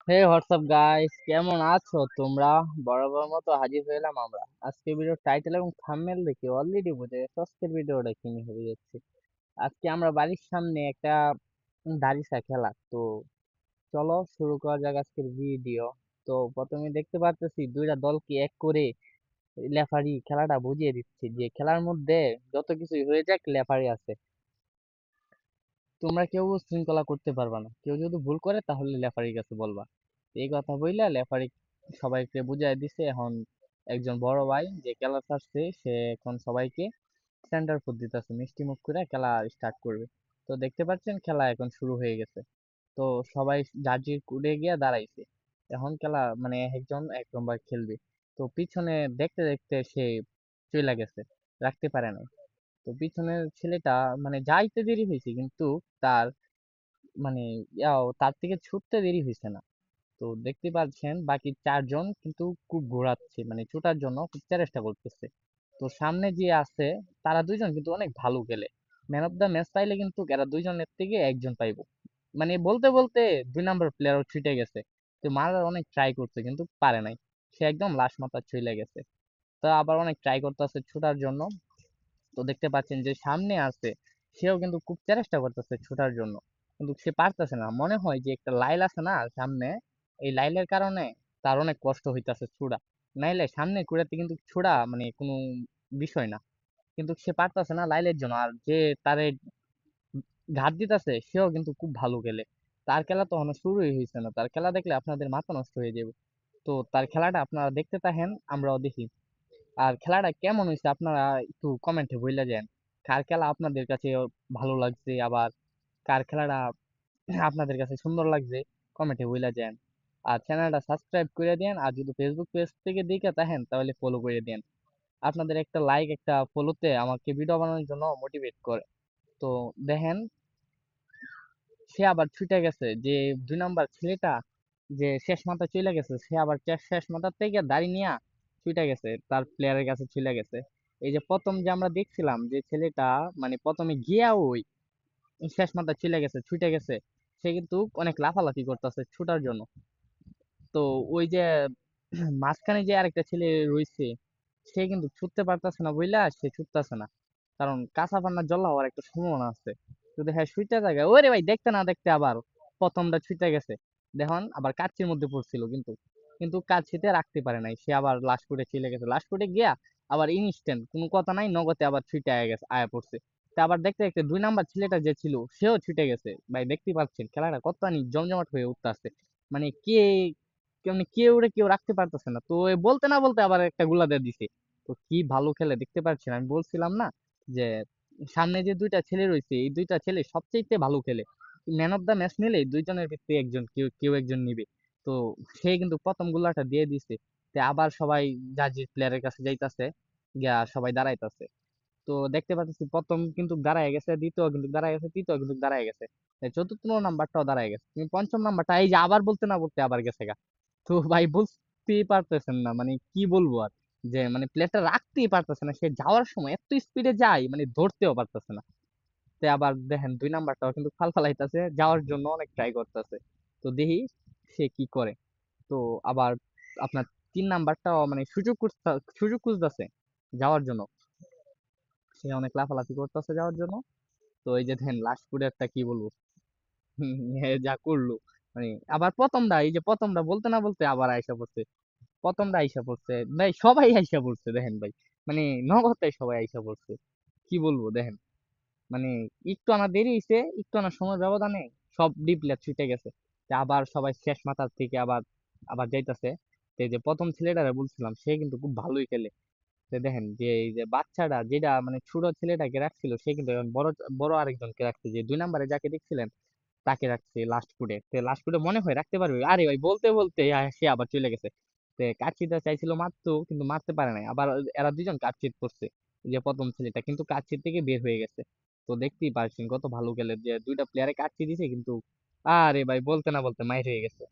হে WhatsApp guys, কেমন আছো তোমরা? বরাবর মতো হাজির হলাম আমরা। আজকে ভিডিও টাইটেল এবং থাম্বনেল দেখে অলরেডি বুঝে গেছো আজকের ভিডিওটা কি নিয়ে হয়ে যাচ্ছে। আজকে আমরা বাড়ির সামনে একটা দাঁড়িসা খেলা, তো চলো শুরু করা যাক আজকের ভিডিও। তো প্রথমে দেখতে পারতেছি দুইটা দলকে এক করে লেফারি খেলাটা বুঝিয়ে দিচ্ছে, যে খেলার মধ্যে যত কিছুই হয়ে যাক লেফারি আছে। তোমরা কেউ শৃঙ্খলা করতে পারবা না, কেউ যদি ভুল করে তাহলে লেফারির কাছে বলবা। এই কথা বইলা লেফারি সবাইকে বুঝাই দিছে। এখন একজন বড় ভাই যে খেলা ছাড়ছে, সে এখন সবাইকে সেন্টার ফুট দিতেছে, মিষ্টি মুখ করে খেলা স্টার্ট করবে। তো দেখতে পাচ্ছেন খেলা এখন শুরু হয়ে গেছে। তো সবাই জার্জির কুড়ে গিয়ে দাঁড়াইছে। এখন খেলা মানে একজন এক নম্বর খেলবে। তো পিছনে দেখতে দেখতে সে চলে গেছে, রাখতে পারে নাই। তো পিছনের ছেলেটা মানে যাইতে দেরি হয়েছে, কিন্তু তার মানে তার থেকে ছুটতে দেরি হয়েছে না। তো দেখতে পাচ্ছেন বাকি চারজন কিন্তু খুব ঘোরাচ্ছে, মানে ছোটার জন্য খুব চেষ্টা করতেছে। তো সামনে যে আছে তারা দুইজন কিন্তু অনেক ভালো খেলে। ম্যান অফ দ্য ম্যাচ পাইলে কিন্তু এরা দুইজনের থেকে একজন পাইবো। মানে বলতে বলতে 2 নম্বর প্লেয়ারও ছুটে গেছে। তো মারার অনেক ট্রাই করছে কিন্তু পারে নাই। সে একদম লাশ মাথা চলে গেছে। তো আবার অনেক ট্রাই করতেছে ছোটার জন্য। তো দেখতে পাচ্ছেন যে সামনে আছে, সেও কিন্তু খুব চেষ্টা করতেছে ছোটার জন্য, কিন্তু সে পারতেছে না। মনে হয় যে একটা লাইল আছে না সামনে, এই লাইলের কারণে তার অনেক কষ্ট হইতাছে ছোড়া। নাইলে সামনে কুড়াতে কিন্তু ছোড়া মানে কোনো বিষয় না, কিন্তু সে পারতেছে না লাইলের জন্য। আর যে তারে ঘাত দিতেছে সেও কিন্তু খুব ভালো খেলে। তার খেলা তো এখনো শুরুই হয়েছে না, তার খেলা দেখলে আপনাদের মাথা নষ্ট হয়ে যাবে। তো তার খেলাটা আপনারা দেখতে থাকেন, আমরাও দেখি। আর খেলাটা কেমন হয়েছে আপনারা একটু কমেন্টে বইলা যান। কার খেলা আপনাদের কাছে ভালো লাগছে, আবার কার খেলাটা আপনাদের কাছে সুন্দর লাগছে, কমেন্টে বইলা যান। আর চ্যানেলটা সাবস্ক্রাইব করে দেন, আর যদি ফেসবুক পেজ থেকে দেখে থাকেন তাহলে ফলো করে দেন। আপনাদের একটা লাইক একটা ফলোতে আমাকে ভিডিও বানানোর জন্য মোটিভেট করে। তো দেখেন, সে আবার ছুটে গেছে যে 2 নম্বর ছেলেটা, যে শেষ মাথা চলে গেছে, সে আবার শেষ মাথার থেকে দাড়ি নিয়ে ছুটে গেছে, তার প্লেয়ারের কাছে চলে গেছে। এই যে প্রথম যে আমরা দেখছিলাম যে ছেলেটা মানে প্রথমে গিয়া ওই শেষ মাথা চলে গেছে, ছুটে গেছে, সে কিন্তু অনেক লাফালাফি করতেছে ছুটার জন্য। তো ওই যে মাঝখানে যে আরেকটা ছেলে রয়েছে, সে কিন্তু ছুটতে পারতেছে না, বুঝলা, সে ছুটতেছে না। কারণ কাঁচা পান্না জল হওয়ার একটা সম্ভাবনা আছে। যদি হ্যাঁ সুইটা জায়গায় ওরে ভাই, দেখতে না দেখতে আবার প্রথমটা ছুটে গেছে। দেখুন আবার কাচ্চির মধ্যে পড়ছিল, কিন্তু কিন্তু কাচ্চিতে রাখতে পারে নাই, সে আবার লাস্ট ফুটে চলে গেছে। লাস্ট ফুটে গিয়া আবার ইনস্ট্যান্ট কোনো কথা নাই, নগদে আবার ছুটে আয়া গেছে, আয়া পড়ছে। তা আবার দেখতে দেখতে 2 নম্বর ছেলেটা যে ছিল সেও ছুটে গেছে। ভাই দেখতে পাচ্ছেন খেলাটা কতখানি জমজমাট হয়ে উঠতেছে। মানে কে কেমনি কেউ রে কেউ রাখতে পারতেছে না। তো এ বলতে না বলতে আবার একটা গুলা দিয়ে দিছে। তো কি ভালো খেলে দেখতে পাচ্ছেন, আমি বলছিলাম না যে সামনে যে দুইটা ছেলে রয়েছে, এই দুইটা ছেলে সবচেয়ে ভালো খেলে। ম্যান অফ দা ম্যাচ নিলে দুইজনের ভিতরে একজন কেউ কেউ একজন নিবে। তো সে কিন্তু প্রথম গুলাটা দিয়ে দিছে। তো আবার সবাই জাজির প্লেয়ারের কাছে যাইতাছে, গিয়া সবাই দাঁড়াইতাছে। তো দেখতে পাচ্ছি প্রথম কিন্তু দাঁড়ায় গেছে, দ্বিতীয় কিন্তু দাঁড়ায় গেছে, তৃতীয় কিন্তু দাঁড়ায় গেছে, এই চতুর্থ নাম্বারটাও দাঁড়ায় গেছে, কিন্তু পঞ্চম নাম্বারটা এই যে আবার বলতে না বলতে আবার গেছে গা। তো ভাই বুঝতেই পারতেছেন না, মানে কি বলবো আর, যে মানে প্লেটটা রাখতেই পারতেছে না, সে যাওয়ার সময় এত স্পিডে যায় মানে ধরতেও পারতেছে না। তো আবার দেখেন 2 নাম্বারটাও কিন্তু ফাল ফালাইতেছে, যাওয়ার জন্য অনেক ট্রাই করতেছে। তো দেখি সে কি করে। তো আবার আপনার 3 নাম্বারটাও মানে সুযোগ খুঁজতেছে যাওয়ার জন্য, সে অনেক লাফালাফি করতেছে যাওয়ার জন্য। তো এই যে দেখেন লাস্ট ফুডে একটা কি বলবো, যা করলো, মানে আবার প্রথমটা, এই যে প্রথমটা বলতে না বলতে আবার আইসা পড়ছে। প্রথমটা আইসা পড়ছে ভাই, সবাই আইসা পড়ছে দেখেন ভাই, মানে নগদে সবাই আইসা পড়ছে। কি বলবো দেখেন, মানে একটু আনা দেরি হইছে, একটু আনা সময় ব্যবধানে সব ডি প্লেয়ার ছুটে গেছে। তা আবার সবাই শেষ মাথার থেকে আবার আবার যাইতাছে। তো এই যে প্রথম ছেলেটারে বলছিলাম, সে কিন্তু খুব ভালোই খেলে। তো দেখেন যে এই যে বাচ্চাটা যেটা মানে ছোট ছেলেটাকে রাখছিল, সে কিন্তু এখন বড় বড় আরেকজনকে রাখছে, যে 2 নম্বরে যাকে দেখছিলেন তাকে রাখছে লাস্ট ফুডে। তো লাস্ট ফুডে মনে হয় রাখতে পারবে, আরে ভাই বলতে বলতে সে আবার চলে গেছে। তো কাচ্চিটা চাইছিল মারতো, কিন্তু মারতে পারে নাই। আবার এরা দুজন কাচ্চিত করছে, যে প্রথম ছেলেটা কিন্তু কাচ্চির থেকে বের হয়ে গেছে। তো দেখতেই পারছেন কত ভালো খেলে, যে দুইটা প্লেয়ারে কাচ্চি দিছে, কিন্তু আরে ভাই বলতে না বলতে মাইর হয়ে গেছে।